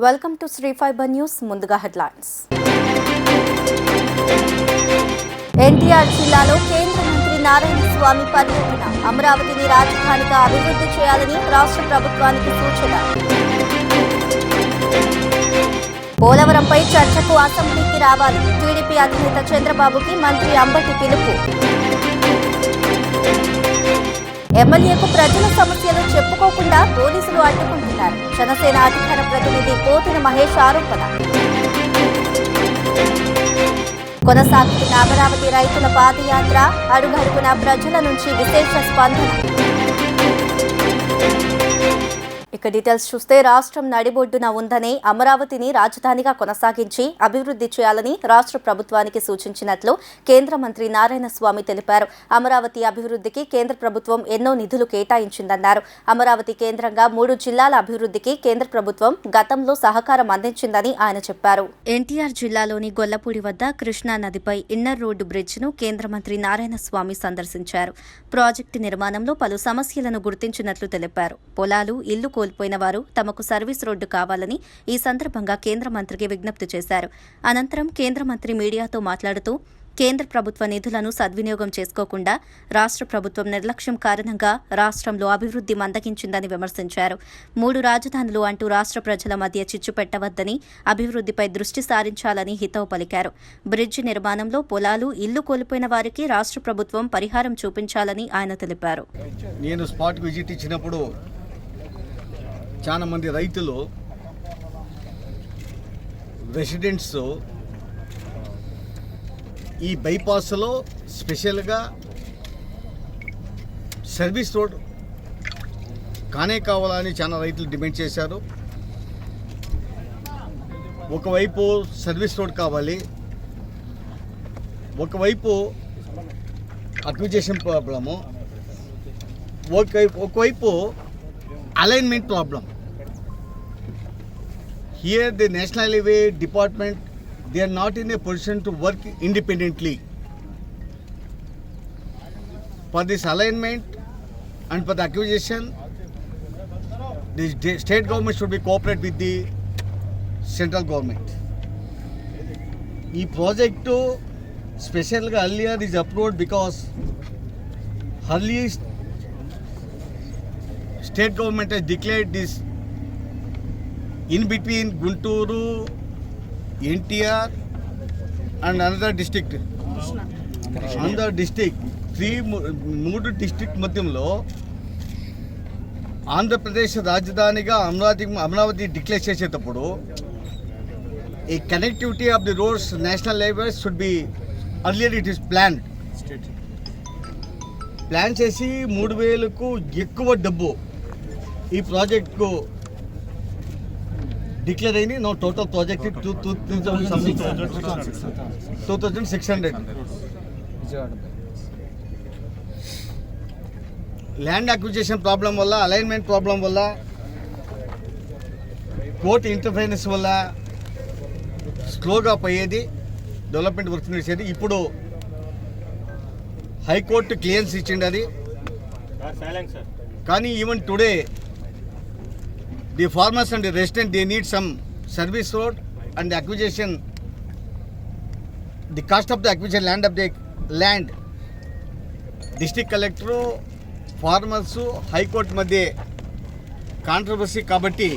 Welcome to Sri fibre news. ముందుగా headlines. NTR జిల్లాలో కేంద్ర మంత్రి నారాయణ స్వామి పర్యటన. అమరావతిని రాజధానిగా అభివృద్ధి చేయాలని రాష్ట్ర ప్రభుత్వానికి సూచన. పోలవరంపై చర్చకు అసెంబ్లీకి రావాలి. టీడీపీ అధినేత చంద్రబాబుకి మంత్రి అంబటి పిలుపు. ఎమ్మెల్యేకు ప్రజల సమస్యలు చెప్పుకోకుండా పోలీసులు అడ్డుకుంటున్నారు. జనసేన అధికార ప్రతినిధి పోతిన మహేష్ ఆరోపణ. కొనసాగుతున్న అమరావతి రైతుల పాదయాత్ర. అడుగడుగున ప్రజల నుంచి విశేష స్పందన. ఇక డీటెయిల్స్ చూస్తే రాష్ట్రం నడిబొడ్డున ఉందనే అమరావతిని రాజధానిగా కొనసాగించి అభివృద్ధి చేయాలని రాష్ట్ర ప్రభుత్వానికి సూచించినట్లు కేంద్ర మంత్రి నారాయణ స్వామి తెలిపారు. అమరావతి అభివృద్ధికి కేంద్ర ప్రభుత్వం ఎన్నో నిధులు కేటాయించిందన్నారు. అమరావతి కేంద్రంగా 3 జిల్లాల అభివృద్ధికి కేంద్ర ప్రభుత్వం గతంలో సహకారం అందించిందని ఆయన చెప్పారు. ఎన్టీఆర్ జిల్లాలోని గొల్లపూడి వద్ద కృష్ణా నదిపై ఇన్నర్ రోడ్డు బ్రిడ్జ్ను కేంద్ర మంత్రి నారాయణ స్వామి సందర్శించారు. ప్రాజెక్టు నిర్మాణంలో పలు సమస్యలను గుర్తించినట్లు తెలిపారు. పొలాలు, ఇల్లు కోల్పోయిన వారు తమకు సర్వీస్ రోడ్డు కావాలని ఈ సందర్భంగా కేంద్ర మంత్రికి విజ్ఞప్తి చేశారు. అనంతరం కేంద్ర మంత్రి మీడియాతో మాట్లాడుతూ కేంద్ర ప్రభుత్వ నిధులను సద్వినియోగం చేసుకోకుండా రాష్ట్ర ప్రభుత్వం నిర్లక్ష్యం కారణంగా రాష్ట్రంలో అభివృద్ధి మందగించిందని విమర్శించారు. 3 రాజధానులు అంటూ రాష్ట్ర ప్రజల మధ్య చిచ్చు పెట్టవద్దని, అభివృద్ధిపై దృష్టి సారించాలని హితవు పలికారు. బ్రిడ్జి నిర్మాణంలో పొలాలు, ఇల్లు కోల్పోయిన వారికి రాష్ట్ర ప్రభుత్వం పరిహారం చూపించాలని ఆయన తెలిపారు. నేను స్పాట్ విజిట్ ఇచ్చినప్పుడు చాలా మంది రైతులు, రెసిడెంట్స్ ఈ బైపాస్లో స్పెషల్గా సర్వీస్ రోడ్ కావాలని చాలా రైతులు డిమాండ్ చేశారు. ఒకవైపు సర్వీస్ రోడ్ కావాలి, ఒకవైపు అక్విజిషన్ ప్రాబ్లము, ఒకవైపు alignment problem. Here the National Highway Department, they are not in a position to work independently. For this alignment and for the acquisition, the state government should be cooperate with the central government. This project specially earlier is approved because earliest state government has declared this in between Gunturu, NTR and another district. Another district, 3 district మధ్యంలో ఆంధ్రప్రదేశ్ రాజధానిగా Amaravati declare చేసేటప్పుడు ఈ connectivity of the roads, national highways should be earlier it is plan చేసి 3000కు ఎక్కువ డబ్బు ఈ ప్రాజెక్ట్కు డిక్లేర్ అయింది. No total project 2600. Land acquisition problem వల్ల, అలైన్మెంట్ ప్రాబ్లం వల్ల, కోర్టు ఇంటర్ఫరెన్స్ వల్ల స్లోగా పోయేది, డెవలప్మెంట్ వర్క్ చేసేది. ఇప్పుడు హైకోర్టు క్లియరెన్స్ ఇచ్చింది అది. కానీ even today the farmers and the residents, they need some service road and the acquisition, the cost of the acquisition land district collector, farmers, high court madhye controversy kabatti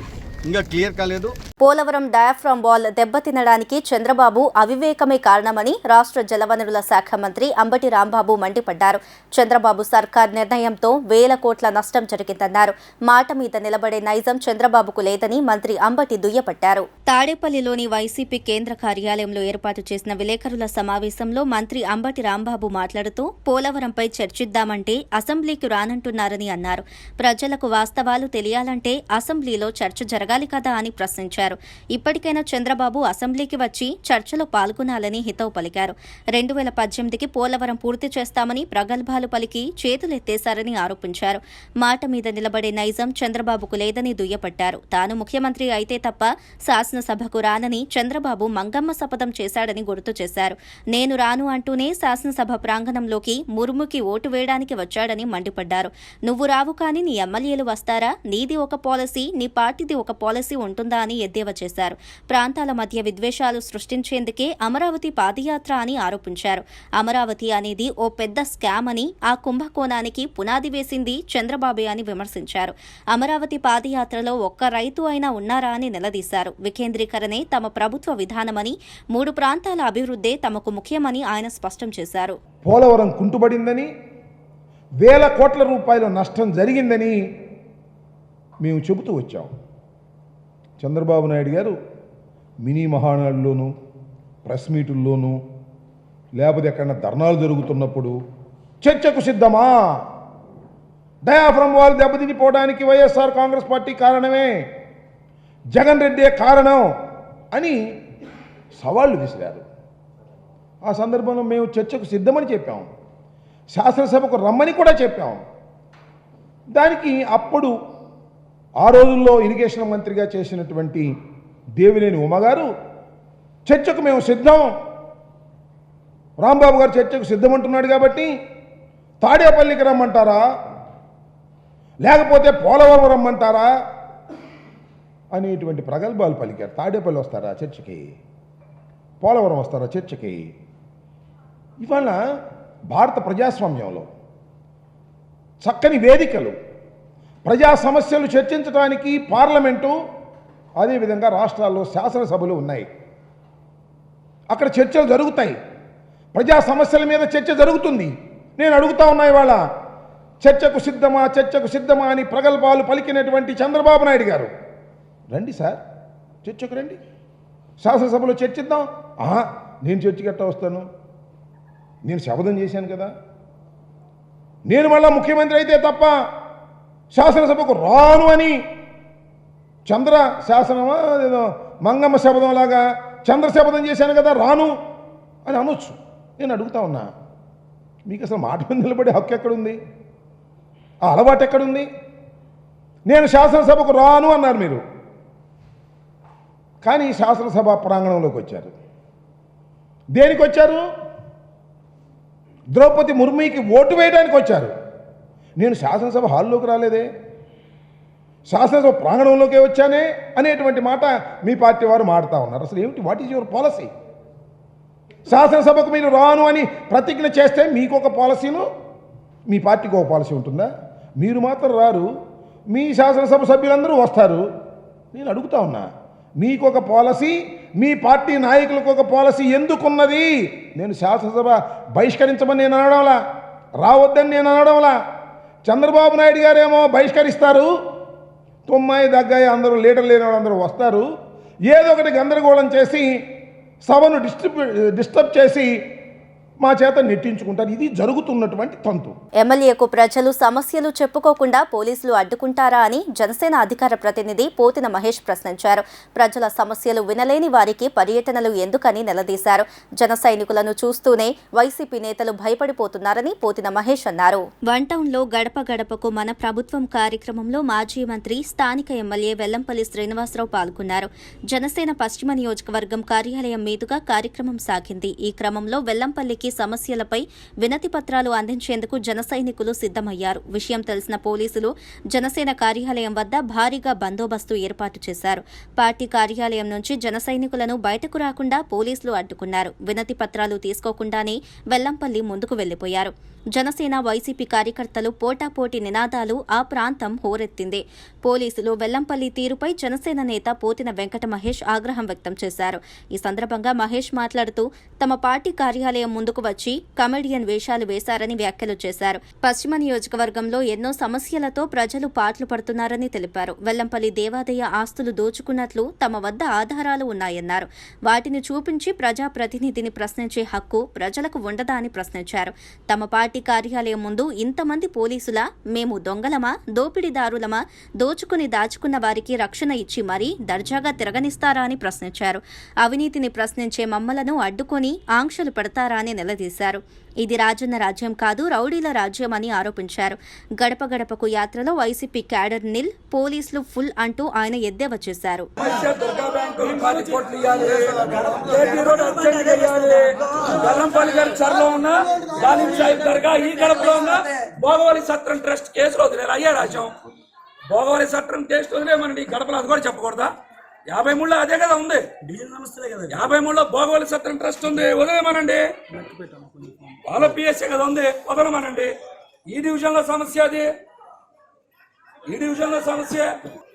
ఇంకా clear కాలేదు. Polavaram diaphragm wall దెబ్బతినడానికి Chandrababu అవివేకమే కారణమని రాష్ట్ర జలవనరుల శాఖ మంత్రి అంబటి రాంబాబు మండిపడ్డారు. చంద్రబాబు సర్కార్ నిర్ణయంతో వేల కోట్ల నష్టం జరిగిందన్నారు. మాట మీద నిలబడే నైజం చంద్రబాబుకు లేదని మంత్రి అంబటి దుయ్యబట్టారు. తాడేపల్లిలోని వైసీపీ కేంద్ర కార్యాలయంలో ఏర్పాటు చేసిన విలేకరుల సమావేశంలో మంత్రి అంబటి రాంబాబు మాట్లాడుతూ పోలవరంపై చర్చిద్దామంటే అసెంబ్లీకి రానంటున్నారని అన్నారు. ప్రజలకు వాస్తవాలు తెలియాలంటే అసెంబ్లీలో చర్చ జరగాలి కదా అని ప్రశ్నించారు. ఇప్పటికైనా చంద్రబాబు అసెంబ్లీకి వచ్చి చర్చలో పాల్గొనాలని హితవు పలికారు. 2018కి పోలవరం పూర్తి చేస్తామని ప్రగల్భాలు పలికి చేతులెత్తేశారని ఆరోపించారు. మాట మీద నిలబడే నైజం చంద్రబాబుకు లేదని దుయ్యపట్టారు. తాను ముఖ్యమంత్రి అయితే తప్ప శాసనసభకు రానని చంద్రబాబు మంగమ్మ శపథం చేశాడని గుర్తు చేశారు. నేను రాను అంటూనే శాసనసభ ప్రాంగణంలోకి ముర్ముకి ఓటు వేయడానికి వచ్చాడని మండిపడ్డారు. నువ్వు రావు కానీ నీ ఎమ్మెల్యేలు వస్తారా? నీది ఒక పాలసీ, నీ పార్టీది ఒక పాలసీ ఉంటుందా అని ఎద్దేవా ఎద్దేవా చేశారు. ప్రాంతాల మధ్య విద్వేషాలు సృష్టించేందుకే అమరావతి పాదయాత్ర అని ఆరోపించారు. అమరావతి అనేది ఓ పెద్ద స్కామ్ అని, ఆ కుంభకోణానికి పునాది వేసింది చంద్రబాబే అని విమర్శించారు. అమరావతి పాదయాత్రలో ఒక్క రైతు అయినా ఉన్నారా అని నిలదీశారు. వికేంద్రీకరణే తమ ప్రభుత్వ విధానమని, 3 ప్రాంతాల అభివృద్ధే తమకు ముఖ్యమని ఆయన స్పష్టం చేశారు. పోలవరం కుంటుపడిందని, వేల కోట్ల రూపాయల నష్టం జరిగిందని మేము చెబుతూ వచ్చాం. చంద్రబాబు నాయుడు గారు మినీ మహానాడులోనూ, ప్రెస్ మీటుల్లోనూ, లేకపోతే ఎక్కడన్నా ధర్నాలు జరుగుతున్నప్పుడు చర్చకు సిద్ధమా, డయాఫ్రమ్ వాల్ దెబ్బతినిపోవడానికి వైఎస్ఆర్ కాంగ్రెస్ పార్టీ కారణమే, జగన్ రెడ్డే కారణం అని సవాళ్లు విసిరారు. ఆ సందర్భంలో మేము చర్చకు సిద్ధమని చెప్పాం, శాసనసభకు రమ్మని కూడా చెప్పాం. దానికి అప్పుడు ఆ రోజుల్లో ఇరిగేషన్ మంత్రిగా చేసినటువంటి దేవినేని ఉమ్మగారు చర్చకు మేము సిద్ధం, రాంబాబు గారు చర్చకు సిద్ధమంటున్నాడు కాబట్టి తాడేపల్లికి రమ్మంటారా, లేకపోతే పోలవరం రమ్మంటారా అనేటువంటి ప్రగల్భాలు పలికారు. తాడేపల్లి వస్తారా చర్చకి, పోలవరం వస్తారా చర్చకి? ఇవాళ భారత ప్రజాస్వామ్యంలో చక్కని వేదికలు, ప్రజా సమస్యలు చర్చించడానికి పార్లమెంటు, అదేవిధంగా రాష్ట్రాల్లో శాసనసభలు ఉన్నాయి. అక్కడ చర్చలు జరుగుతాయి, ప్రజా సమస్యల మీద చర్చ జరుగుతుంది. నేను అడుగుతా ఉన్నా ఇవాళ, చర్చకు సిద్ధమా, చర్చకు సిద్ధమా అని ప్రగల్భాలు పలికినటువంటి చంద్రబాబు నాయుడు గారు, రండి సార్ చర్చకు రండి, శాసనసభలో చర్చిద్దాం. నేను చర్చకి ఎట్టా వస్తాను, నేను శపథం చేశాను కదా, నేను మళ్ళా ముఖ్యమంత్రి అయితే తప్ప శాసనసభకు రాను అని చంద్ర శాసనమా ఏదో మంగమ్మ శపథంలాగా చంద్ర శపథం చేశాను కదా, రాను అని అనొచ్చు. నేను అడుగుతా ఉన్నా, మీకు అసలు మాట మీద నిలబడే హక్కు ఎక్కడుంది, ఆ అలవాటు ఎక్కడుంది? నేను శాసనసభకు రాను అన్నారు మీరు, కానీ శాసనసభ ప్రాంగణంలోకి వచ్చారు. దేనికి వచ్చారు? ద్రౌపది ముర్ముకి ఓటు వేయడానికి వచ్చారు. నేను శాసనసభ హాల్లోకి రాలేదే, శాసనసభ ప్రాంగణంలోకే వచ్చానే అనేటువంటి మాట మీ పార్టీ వారు మాడుతూ ఉన్నారు. అసలు ఏమిటి, వాట్ ఈజ్ యువర్ పాలసీ? శాసనసభకు మీరు రాను అని ప్రతిజ్ఞ చేస్తే మీకు ఒక పాలసీను, మీ పార్టీకి ఒక పాలసీ ఉంటుందా? మీరు మాత్రం రారు, మీ శాసనసభ సభ్యులందరూ వస్తారు. నేను అడుగుతా ఉన్నా, మీకు ఒక పాలసీ, మీ పార్టీ నాయకులకు ఒక పాలసీ ఎందుకున్నది? నేను శాసనసభ బహిష్కరించమని నేను అనడంలా, రావద్దని నేను అనడంలా. చంద్రబాబు నాయుడు గారేమో బహిష్కరిస్తారు, తొమ్మాయి దగ్గాయి అందరూ లీడర్ లేని వాళ్ళందరూ వస్తారు, ఏదో ఒకటి గందరగోళం చేసి సభను డిస్టర్బ్ చేసి మా చేత నెట్టించుకుంటారు. ఇది జరుగుతున్నటువంటి తంతు. ఎమ్మెల్యేకు ప్రజలు సమస్యలు చెప్పుకోకుండా పోలీసులు అడ్డుకుంటారా అని జనసేన అధికార ప్రతినిధి పోతిన మహేష్ ప్రశ్నించారు. ప్రజల సమస్యలు వినలేని వారికి పర్యటనలు ఎందుకని నిలదీశారు. జన సైనికులను చూస్తూనే వైసీపీ నేతలు భయపడిపోతున్నారని పోతిన మహేష్ అన్నారు. వన్ టౌన్లో గడప గడపకు మన ప్రభుత్వం కార్యక్రమంలో మాజీ మంత్రి, స్థానిక ఎమ్మెల్యే వెల్లంపల్లి శ్రీనివాసరావు పాల్గొన్నారు. జనసేన పశ్చిమ నియోజకవర్గం కార్యాలయం మీదుగా కార్యక్రమం సాగింది. ఈ క్రమంలో వెల్లంపల్లికి సమస్యలపై వినతి పత్రాలు అందించేందుకు జన సైనికులు సిద్ధమయ్యారు. విషయం తెలిసిన పోలీసులు జనసేన కార్యాలయం వద్ద భారీగా బందోబస్తు ఏర్పాటు చేశారు. పార్టీ కార్యాలయం నుంచి జన సైనికులను బయటకు రాకుండా పోలీసులు అడ్డుకున్నారు. వినతి పత్రాలు తీసుకోకుండానే వెల్లంపల్లి ముందుకు వెళ్లిపోయారు. జనసేన వైసీపీ కార్యకర్తలు పోటాపోటీ నినాదాలు ఆ ప్రాంతం హోరెత్తింది. పోలీసులు వెల్లంపల్లి తీరుపై జనసేన నేత పోతిన వెంకట మహేష్ ఆగ్రహం వ్యక్తం చేశారు. ఈ సందర్భంగా మహేష్ మాట్లాడుతూ తమ పార్టీ కార్యాలయం ముందుకు వచ్చి కమెడియన్ వేషాలు వేశారని వ్యాఖ్యలు చేశారు. పశ్చిమ నియోజకవర్గంలో ఎన్నో సమస్యలతో ప్రజలు పాట్లు పడుతున్నారని తెలిపారు. వెల్లంపల్లి దేవాదాయ ఆస్తులు దోచుకున్నట్లు తమ వద్ద ఆధారాలు ఉన్నాయన్నారు. వాటిని చూపించి ప్రజాప్రతినిధిని ప్రశ్నించే హక్కు ప్రజలకు ఉండదా అని ప్రశ్నించారు. తమ పార్టీ కార్యాలయం ముందు ఇంతమంది పోలీసులా, మేము దొంగలమా, దోపిడీదారులమా, దోచుకుని దాచుకున్న వారికి రక్షణ ఇచ్చి మరీ దర్జాగా తిరగనిస్తారా అని ప్రశ్నించారు. అవినీతిని ప్రశ్నించే మమ్మలను అడ్డుకొని ఆంక్షలు పెడతారా అని నిలదీశారు. ఇది రాజన్న రాజ్యం కాదు, రౌడీల రాజ్యం అని ఆరోపించారు. గడప గడపకు యాత్రలో వైసీపీ క్యాడర్ నిల్, పోలీసులు ఫుల్ అంటూ ఆయన ఎద్దేవా చేశారు. భోగవలి సత్రం ట్రస్ట్ కేసులో వదిలేరు, అయ్యే రాజ్యం. భోగవలి సత్రం కేసు వదిలే మన గడపలో అది కూడా చెప్పకూడదా? 53లో అదే కదా ఉంది. 53లో భోగవల్లి సత్రం ట్రస్ట్ ఉంది, వదిలేమనండి. వాళ్ళ పిఎస్ఏ కదా ఉంది, వదలమనండి. ఈ డివిజన్ లో సమస్య అది, ఈ డివిజన్ లో సమస్య.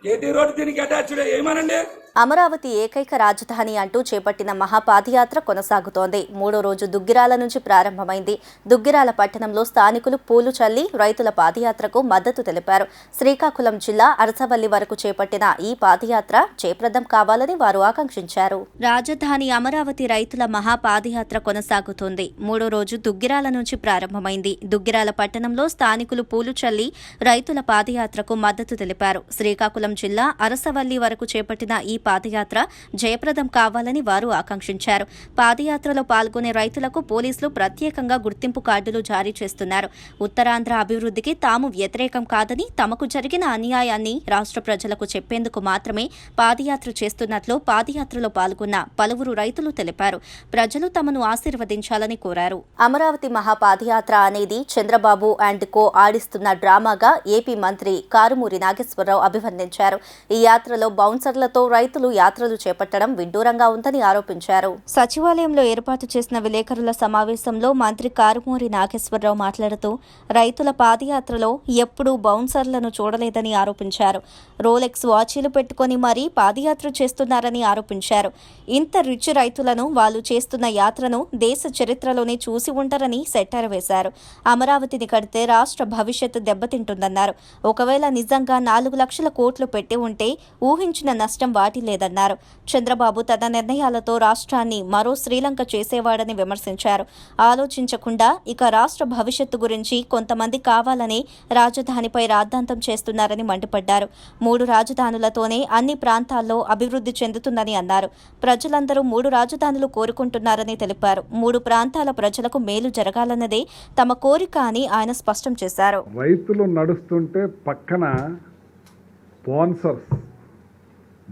కేటీ రోడ్ దీనికి అటాచ్డ్ ఏమనండి. అమరావతి ఏకైక రాజధాని అంటూ చేపట్టిన మహాపాదయాత్ర కొనసాగుతోంది. మూడో రోజు దుగ్గిరాల నుంచి ప్రారంభమైంది. దుగ్గిరాల పట్టణంలో స్థానికులు పూలు చల్లి రైతుల పాదయాత్రకు మద్దతు తెలిపారు. శ్రీకాకుళం జిల్లా అరసవల్లి వరకు చేపట్టిన ఈ పాదయాత్ర జయప్రదం కావాలని వారు ఆకాంక్షించారు. రాజధాని అమరావతి రైతుల మహాపాదయాత్ర కొనసాగుతోంది. మూడో రోజు దుగ్గిరాల నుంచి ప్రారంభమైంది. దుగ్గిరాల పట్టణంలో స్థానికులు పూలు చల్లి రైతుల పాదయాత్రకు మద్దతు తెలిపారు. శ్రీకాకుళం జిల్లా అరసవల్లి వరకు చేపట్టిన ఈ పాదయాత్ర జయప్రదం కావాలని వారు ఆకాంక్షించారు. పాదయాత్రలో పాల్గొనే రైతులకు పోలీసులు ప్రత్యేకంగా గుర్తింపు కార్డులు జారీ చేస్తున్నారు. ఉత్తరాంధ్ర అభివృద్ధికి తాము వ్యతిరేకం కాదని, తమకు జరిగిన అన్యాయాన్ని రాష్ట్ర ప్రజలకు చెప్పేందుకు మాత్రమే పాదయాత్ర చేస్తున్నట్లు పాదయాత్రలో పాల్గొన్న పలువురు రైతులు తెలిపారు. ప్రజలు తమను ఆశీర్వదించాలని కోరారు. అమరావతి మహాపాదయాత్ర అనేది చంద్రబాబు అండ్ కో ఆడిస్తున్న డ్రామాగా ఏపీ మంత్రి కారుమూరి నాగేశ్వరరావు అభివర్ణించారు. ఈ యాత్రలో బౌన్సర్లతో రైతులు యాత్రలు చేపట్టడం విడ్డూరంగా ఉందని ఆరోపించారు. సచివాలయంలో ఏర్పాటు చేసిన విలేకరుల సమావేశంలో మంత్రి కారుమూరి నాగేశ్వరరావు మాట్లాడుతూ రైతుల పాదయాత్రలో ఎప్పుడూ బౌన్సర్లను చూడలేదని ఆరోపించారు. రోలెక్స్ వాచీలు పెట్టుకుని మరీ పాదయాత్ర చేస్తున్నారని ఆరోపించారు. ఇంత రిచ్ రైతులను వాళ్ళు చేస్తున్న యాత్రను దేశ చరిత్రలోనే చూసి ఉంటారని సెట్టర్ వేశారు. అమరావతిని కడితే రాష్ట్ర భవిష్యత్తు దెబ్బతింటుందన్నారు. ఒకవేళ నిజంగా 4 లక్షల కోట్లు పెట్టి ఉంటే ఊహించిన నష్టం వాటి లేదన్నారు. చంద్రబాబు తన నిర్ణయాలతో రాష్ట్రాన్ని మరో శ్రీలంక చేసేవాడని విమర్శించారు. ఆలోచించకుండా ఇక రాష్ట్ర భవిష్యత్తు గురించి కొంతమంది కావాలని రాజధానిపై రాద్ధాంతం చేస్తున్నారని మండిపడ్డారు. 3 రాజధానులతోనే అన్ని ప్రాంతాల్లో అభివృద్ధి చెందుతుందని అన్నారు. ప్రజలందరూ 3 రాజధానులు కోరుకుంటున్నారని తెలిపారు. 3 ప్రాంతాల ప్రజలకు మేలు జరగాలన్నదే తమ కోరిక అని ఆయన స్పష్టం చేశారు. రైతులు నడుస్తుంటే పక్కన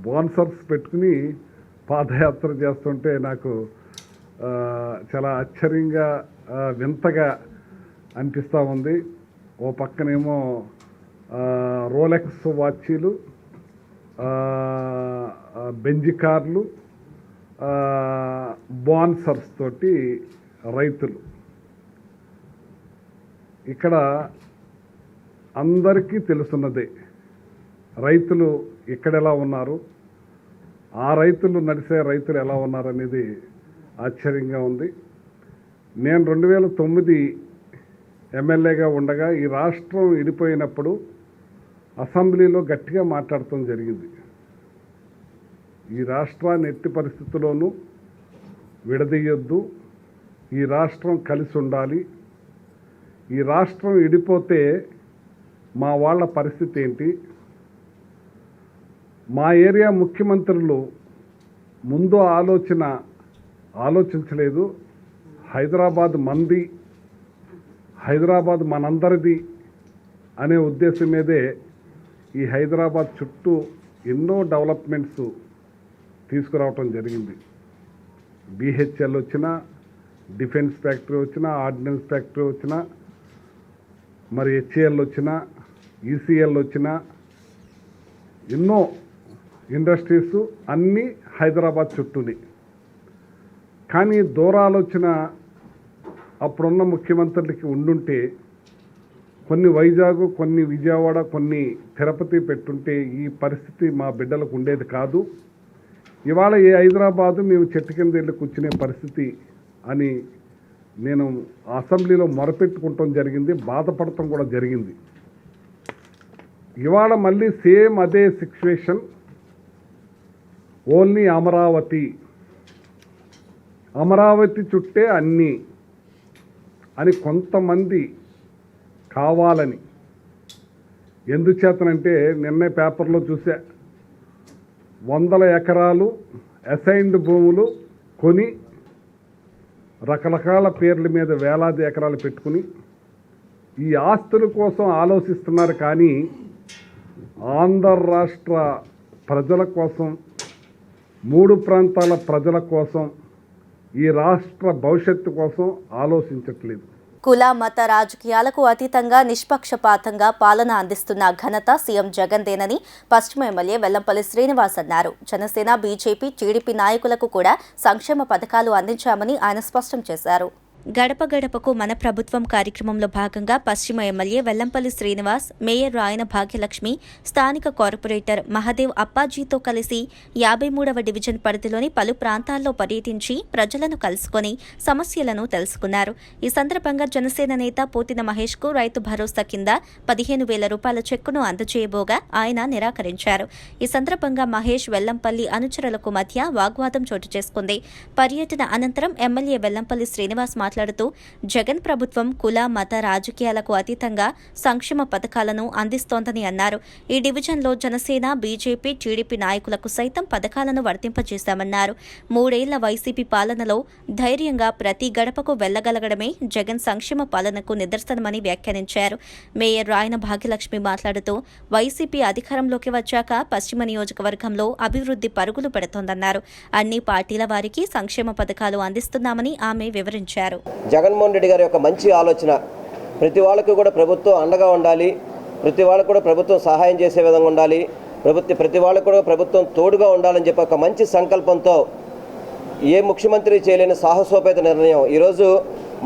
బోన్సర్స్ పెట్టుకుని పాదయాత్ర చేస్తుంటే నాకు చాలా ఆశ్చర్యంగా వింతగా అనిపిస్తూ ఉంది. ఓ పక్కనేమో రోలెక్స్ వాచీలు, బెంజి కార్లు, బోన్సర్స్ తోటి రైతులు. ఇక్కడ అందరికీ తెలుసున్నదే రైతులు ఇక్కడ ఎలా ఉన్నారు, ఆ రైతులు నడిసే రైతులు ఎలా ఉన్నారనేది ఆశ్చర్యంగా ఉంది. నేను 2009 ఎమ్మెల్యేగా ఉండగా ఈ రాష్ట్రం విడిపోయినప్పుడు అసెంబ్లీలో గట్టిగా మాట్లాడటం జరిగింది. ఈ రాష్ట్రాన్ని ఎట్టి పరిస్థితుల్లోనూ విడదీయొద్దు, ఈ రాష్ట్రం కలిసి ఉండాలి, ఈ రాష్ట్రం విడిపోతే మా వాళ్ళ పరిస్థితి ఏంటి. మా ఏరియా ముఖ్యమంత్రులు ముందు ఆలోచించలేదు. హైదరాబాద్ మంది, హైదరాబాద్ మనందరిది అనే ఉద్దేశం మీదే ఈ హైదరాబాద్ చుట్టూ ఎన్నో డెవలప్మెంట్స్ తీసుకురావటం జరిగింది. బిహెచ్ఎల్ వచ్చినా, డిఫెన్స్ ఫ్యాక్టరీ వచ్చినా, ఆర్డినెన్స్ ఫ్యాక్టరీ వచ్చినా, మరి హెచ్ఏఎల్ వచ్చినా, ఈసీఎల్ వచ్చినా, ఎన్నో ఇండస్ట్రీస్ అన్నీ హైదరాబాద్ చుట్టూనే. కానీ దూరాలోచన అప్పుడున్న ముఖ్యమంత్రులకి ఉండుంటే కొన్ని వైజాగ్, కొన్ని విజయవాడ, కొన్ని తిరుపతి పెట్టుంటే ఈ పరిస్థితి మా బిడ్డలకు ఉండేది కాదు. ఇవాళ ఏ హైదరాబాదు మేము చెట్టు కింద వెళ్ళి కూర్చునే పరిస్థితి అని నేను అసెంబ్లీలో మొరపెట్టుకుంటాం జరిగింది, బాధపడటం కూడా జరిగింది. ఇవాళ మళ్ళీ సేమ్ అదే సిచ్యువేషన్, ఓన్లీ అమరావతి చుట్టే అన్నీ అని కొంతమంది కావాలని. ఎందుచేతనంటే నిన్నే పేపర్లో చూసా, 100 ఎకరాలు అసైన్డ్ భూములు కొని రకరకాల పేర్ల మీద వేలాది ఎకరాలు పెట్టుకుని ఈ ఆస్తుల కోసం ఆలోచిస్తున్నారు. కానీ ఆంధ్ర రాష్ట్ర ప్రజల కోసం, 3 ప్రాంతాల ప్రజల కోసం, ఈ రాష్ట్ర భవిష్యత్తు కోసం ఆలోచించట్లేదు. కుల మత రాజకీయాలకు అతీతంగా నిష్పక్షపాతంగా పాలన అందిస్తున్న ఘనత సీఎం జగన్దేనని పశ్చిమ ఎమ్మెల్యే వెల్లంపల్లి శ్రీనివాస్ అన్నారు. జనసేన, బీజేపీ, టీడీపీ నాయకులకు కూడా సంక్షేమ పథకాలు అందించామని ఆయన స్పష్టం చేశారు. గడప గడపకు మన ప్రభుత్వం కార్యక్రమంలో భాగంగా పశ్చిమ ఎమ్మెల్యే వెల్లంపల్లి శ్రీనివాస్, మేయర్ రాయన భాగ్యలక్ష్మి, స్థానిక కార్పొరేటర్ మహదేవ్ అప్పాజీతో కలిసి 53వ డివిజన్ పరిధిలోని పలు ప్రాంతాల్లో పర్యటించి ప్రజలను కలుసుకొని సమస్యలను తెలుసుకున్నారు. ఈ సందర్భంగా జనసేన నేత పోతిన మహేష్ కు రైతు భరోసా కింద 15,000 రూపాయల చెక్కును అందజేయబోగా ఆయన నిరాకరించారు. ఈ సందర్భంగా మహేష్, వెల్లంపల్లి అనుచరులకు మధ్య వాగ్వాదం చోటు చేసుకుంది. పర్యటన అనంతరం ఎమ్మెల్యే వెల్లంపల్లి శ్రీనివాస్ మాట్లాడుతూ జగన్ ప్రభుత్వం కుల మత రాజకీయాలకు అతీతంగా సంక్షేమ పథకాలను అందిస్తోందని అన్నారు. ఈ డివిజన్లో జనసేన, బీజేపీ, టీడీపీ నాయకులకు సైతం పథకాలను వర్తింపజేశామన్నారు. 3 ఏళ్ల వైసీపీ పాలనలో ధైర్యంగా ప్రతి గడపకు వెళ్లగలగడమే జగన్ సంక్షేమ పాలనకు నిదర్శనమని వ్యాఖ్యానించారు. మేయర్ రాయన భాగ్యలక్ష్మి మాట్లాడుతూ వైసీపీ అధికారంలోకి వచ్చాక పశ్చిమ నియోజకవర్గంలో అభివృద్ధి పరుగులు పెడుతోందన్నారు. అన్ని పార్టీల వారికి సంక్షేమ పథకాలు అందిస్తున్నామని ఆమె వివరించారు. జగన్మోహన్ రెడ్డి గారి యొక్క మంచి ఆలోచన, ప్రతి వాళ్ళకు కూడా ప్రభుత్వం అండగా ఉండాలి, ప్రతి వాళ్ళకు కూడా ప్రభుత్వం సహాయం చేసే విధంగా ఉండాలి, ప్రతి వాళ్ళకు కూడా ప్రభుత్వం తోడుగా ఉండాలని చెప్పి ఒక మంచి సంకల్పంతో ఏ ముఖ్యమంత్రి చేయలేని సాహసోపేత నిర్ణయం. ఈరోజు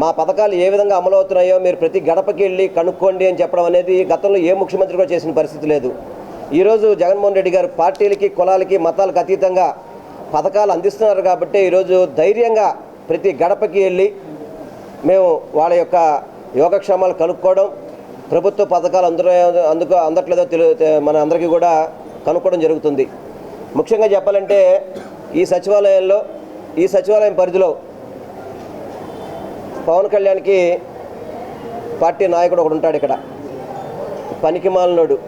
మా పథకాలు ఏ విధంగా అమలవుతున్నాయో మీరు ప్రతి గడపకి వెళ్ళి కనుక్కోండి అని చెప్పడం అనేది గతంలో ఏ ముఖ్యమంత్రి కూడా చేసిన పరిస్థితి లేదు. ఈరోజు జగన్మోహన్ రెడ్డి గారు పార్టీలకి, కులాలకి, మతాలకు అతీతంగా పథకాలు అందిస్తున్నారు కాబట్టి ఈరోజు ధైర్యంగా ప్రతి గడపకి వెళ్ళి మేము వాళ్ళ యొక్క యోగక్షేమాలు కనుక్కోవడం, ప్రభుత్వ పథకాలు అందట్లేదో మన అందరికీ కూడా కనుక్కోవడం జరుగుతుంది. ముఖ్యంగా చెప్పాలంటే ఈ సచివాలయం పరిధిలో పవన్ కళ్యాణ్కి పార్టీ నాయకుడు ఒకడు ఉంటాడు. ఇక్కడ పనికి మాలినోడు,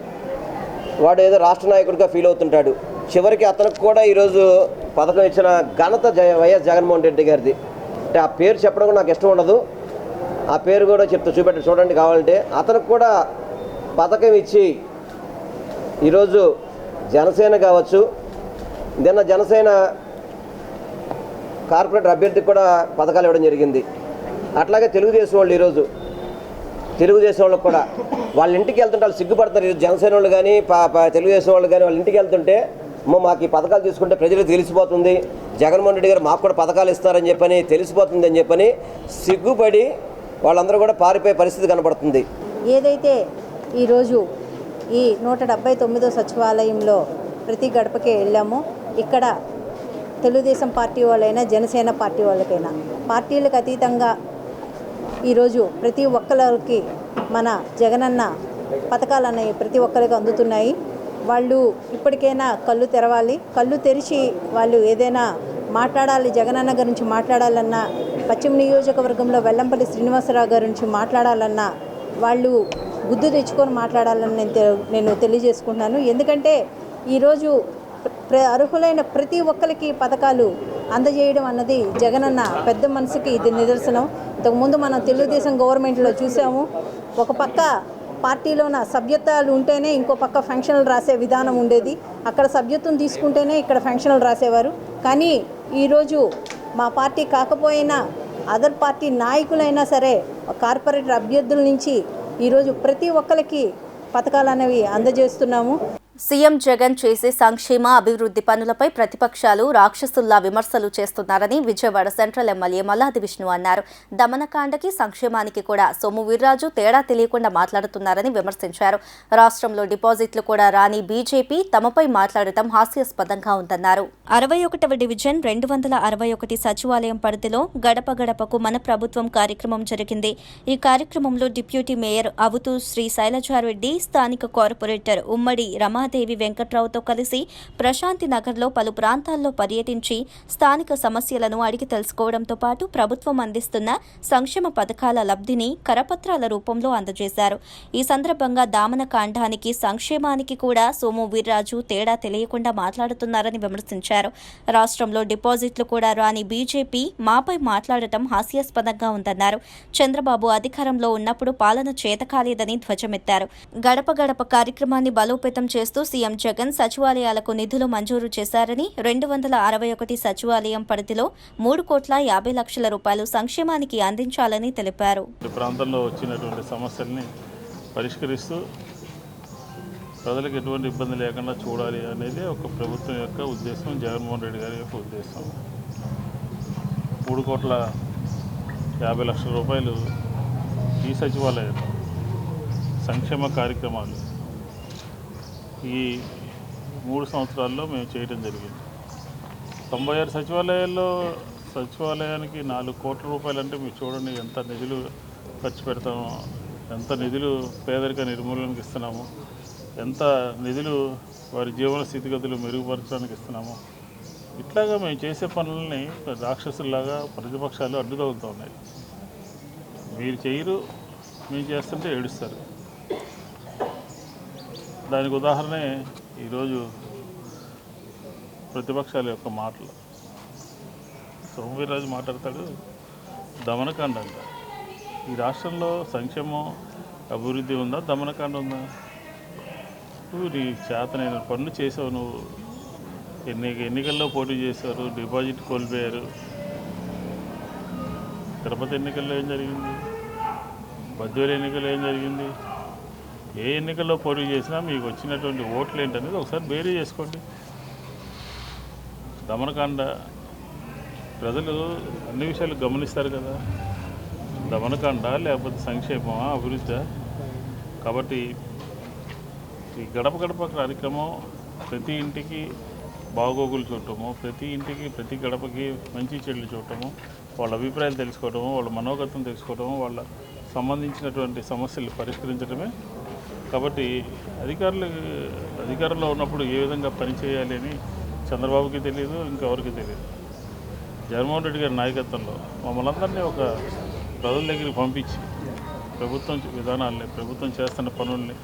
వాడు ఏదో రాష్ట్ర నాయకుడిగా ఫీల్ అవుతుంటాడు. చివరికి అతనికి కూడా ఈరోజు పథకం ఇచ్చిన ఘనత వైఎస్ జగన్మోహన్ రెడ్డి గారిది. అంటే ఆ పేరు చెప్పడం కూడా నాకు ఇష్టం ఉండదు, ఆ పేరు కూడా చూడండి కావాలంటే. అతనికి కూడా పథకం ఇచ్చి ఈరోజు జనసేన కావచ్చు, నిన్న జనసేన కార్పొరేటర్ అభ్యర్థికి కూడా పథకాలు ఇవ్వడం జరిగింది. అట్లాగే తెలుగుదేశం వాళ్ళు ఈరోజు తెలుగుదేశం వాళ్ళకి కూడా వాళ్ళ ఇంటికి వెళ్తుంటే వాళ్ళు సిగ్గుపడతారు. ఈరోజు జనసేన వాళ్ళు కానీ తెలుగుదేశం వాళ్ళు కానీ వాళ్ళ ఇంటికి వెళ్తుంటే మాకు ఈ పథకాలు తీసుకుంటే ప్రజలకు తెలిసిపోతుంది, జగన్మోహన్ రెడ్డి గారు మాకు కూడా పథకాలు ఇస్తారని చెప్పని తెలిసిపోతుంది అని చెప్పని సిగ్గుపడి వాళ్ళందరూ కూడా పారిపోయే పరిస్థితి కనబడుతుంది. ఏదైతే ఈరోజు ఈ 179వ సచివాలయంలో ప్రతి గడపకే వెళ్ళామో, ఇక్కడ తెలుగుదేశం పార్టీ వాళ్ళైనా, జనసేన పార్టీ వాళ్ళకైనా పార్టీలకు అతీతంగా ఈరోజు ప్రతి ఒక్కరికి మన జగనన్న పథకాలు అనేవి ప్రతి ఒక్కరికి అందుతున్నాయి. వాళ్ళు ఇప్పటికైనా కళ్ళు తెరవాలి, కళ్ళు తెరిచి వాళ్ళు ఏదైనా మాట్లాడాలి, జగనన్న గురించి మాట్లాడాలన్నా, పశ్చిమ నియోజకవర్గంలో వెల్లంపల్లి శ్రీనివాసరావు గారి నుంచి మాట్లాడాలన్నా వాళ్ళు గుర్తు తెచ్చుకొని మాట్లాడాలని నేను తెలియజేసుకుంటున్నాను. ఎందుకంటే ఈరోజు అర్హులైన ప్రతి ఒక్కరికి పథకాలు అందజేయడం అన్నది జగనన్న పెద్ద మనసుకి ఇది నిదర్శనం. ఇంతకుముందు మనం తెలుగుదేశం గవర్నమెంట్లో చూసాము, ఒక పక్క పార్టీలోన సభ్యత్వాలు ఉంటేనే ఇంకో పక్క ఫంక్షన్లు రాసే విధానం ఉండేది. అక్కడ సభ్యత్వం తీసుకుంటేనే ఇక్కడ ఫంక్షన్లు రాసేవారు. కానీ ఈరోజు మా పార్టీ కాకపోయినా అదర్ పార్టీ నాయకులైనా సరే కార్పొరేటర్ అభ్యర్థుల నుంచి ఈరోజు ప్రతి ఒక్కరికి పథకాలు అనేవి అందజేస్తున్నాము. సీఎం జగన్ చేసే సంక్షేమ అభివృద్ధి పనులపై ప్రతిపక్షాలు రాక్షసుల్లా విమర్శలు చేస్తున్నారని విజయవాడ సెంట్రల్ ఎమ్మెల్యే మల్లాది విష్ణు అన్నారు. దమనకాండకి, సంక్షేమానికి కూడా సోము వీర్రాజు తేడా తెలియకుండా మాట్లాడుతున్నారని విమర్శించారు. రాష్ట్రంలో డిపాజిట్లు కూడా రాని బీజేపీ తమపై మాట్లాడటం హాస్యాస్పదంగా ఉందన్నారు. 61వ డివిజన్ 261 సచివాలయం పరిధిలో గడప గడపకు మన ప్రభుత్వం కార్యక్రమం జరిగింది. ఈ కార్యక్రమంలో డిప్యూటీ మేయర్ అవుతూ శ్రీ శైలజారెడ్డి, స్థానిక కార్పొరేటర్ ఉమ్మడి రమాదేవి వెంకట్రావుతో కలిసి ప్రశాంతి నగర్లో పలు ప్రాంతాల్లో పర్యటించి స్థానిక సమస్యలను అడిగి తెలుసుకోవడంతో పాటు ప్రభుత్వం అందిస్తున్న సంక్షేమ పథకాల లబ్ధిని కరపత్రాల రూపంలో అందజేశారు. ఈ సందర్భంగా దామనకాండానికి, సంక్షేమానికి కూడా సోము వీర్రాజు తేడా తెలియకుండా మాట్లాడుతున్నారని విమర్శించారు. రాష్ట్రంలో డిపాజిట్లు కూడా రాని బీజేపీ మాపై మాట్లాడటం హాస్యాస్పదంగా ఉందన్నారు. చంద్రబాబు అధికారంలో ఉన్నప్పుడు పాలన చేతకాలేదని ధ్వజమెత్తారు. గడప గడప కార్యక్రమాన్ని బలోపేతం చేస్తూ చేస్తూ సీఎం జగన్ సచివాలయాలకు నిధులు మంజూరు చేశారని 261 సచివాలయం పరిధిలో 3,50,00,000 రూపాయలు సంక్షేమానికి అందించాలని తెలిపారు. ప్రాంతంలో వచ్చినటువంటి సమస్యల్ని పరిష్కరిస్తూ ప్రజలకు ఎటువంటి ఇబ్బంది లేకుండా చూడాలి అనేది ఒక ప్రభుత్వం యొక్క ఉద్దేశం, జగన్మోహన్ రెడ్డి గారి యొక్క ఉద్దేశం. 3,50,00,000 రూపాయలు ఈ సచివాలయంలో సంక్షేమ కార్యక్రమాలు ఈ 3 సంవత్సరాల్లో మేము చేయడం జరిగింది. 96 సచివాలయానికి 4 కోట్ల రూపాయలు అంటే మీరు చూడండి ఎంత నిధులు ఖర్చు పెడతామో, ఎంత నిధులు పేదరిక నిర్మూలనకి ఇస్తున్నాము, ఎంత నిధులు వారి జీవన స్థితిగతులు మెరుగుపరచడానికి ఇస్తున్నాము. ఇట్లాగా మేము చేసే పనులని రాక్షసుల్లాగా ప్రతిపక్షాలు అడ్డుతగులుతూ ఉన్నాయి. మీరు చేయరు, మేము చేస్తుంటే ఏడుస్తారు. దానికి ఉదాహరణ ఈరోజు ప్రతిపక్షాల యొక్క మాటలు. సోమవీర్రాజు మాట్లాడతాడు, దమనకాండ అంట. ఈ రాష్ట్రంలో సంక్షేమం అభివృద్ధి ఉందా, దమనకాండ ఉందా? నువ్వు నీ చేతనైన పనులు చేసావు. నువ్వు ఎన్నికల్లో పోటీ చేశారు, డిపాజిట్ కోల్పోయారు. తిరుపతి ఎన్నికల్లో ఏం జరిగింది? బద్వేలు ఎన్నికల్లో ఏం జరిగింది? ఏ ఎన్నికల్లో పోటీ చేసినా మీకు వచ్చినటువంటి ఓట్లు ఏంటనేది ఒకసారి బేరీ చేసుకోండి. దమనకాండ ప్రజలు అన్ని విషయాలు గమనిస్తారు కదా. దమనకాండ లేకపోతే సంక్షేమమా, అభివృద్ధి? కాబట్టి ఈ గడప గడప కార్యక్రమం ప్రతి ఇంటికి బాగోగులు చూడటము, ప్రతి ఇంటికి ప్రతి గడపకి మంచి చెడులు చూడటము, వాళ్ళ అభిప్రాయాలు తెలుసుకోవటము, వాళ్ళ మనోగతం తెలుసుకోవటము, వాళ్ళ సంబంధించినటువంటి సమస్యలు పరిష్కరించడమే. కాబట్టి అధికారంలో ఉన్నప్పుడు ఏ విధంగా పనిచేయాలి అని చంద్రబాబుకి తెలియదు, ఇంకెవరికి తెలియదు. జగన్మోహన్ రెడ్డి గారి నాయకత్వంలో మమ్మల్ని అందరినీ ఒక ప్రజల దగ్గరికి పంపించి ప్రభుత్వం విధానాలని, ప్రభుత్వం చేస్తున్న పనుల్ని,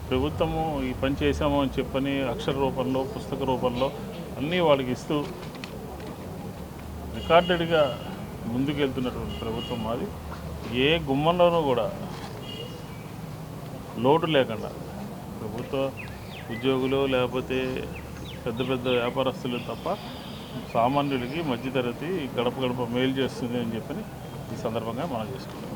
ప్రభుత్వము ఈ పని చేశాము అని చెప్పని అక్షర రూపంలో, పుస్తక రూపంలో అన్నీ వాళ్ళకి ఇస్తూ రికార్డెడ్గా ముందుకెళ్తున్నటువంటి ప్రభుత్వం మాది. ఏ గుమ్మంలోనూ కూడా లోటు లేకుండా ప్రభుత్వ ఉద్యోగులు లేకపోతే పెద్ద పెద్ద వ్యాపారస్తులు తప్ప సామాన్యుడికి మధ్యతరగతి గడప గడప మేలు చేస్తుంది అని చెప్పని ఈ సందర్భంగా మనం చేసుకుంటాం.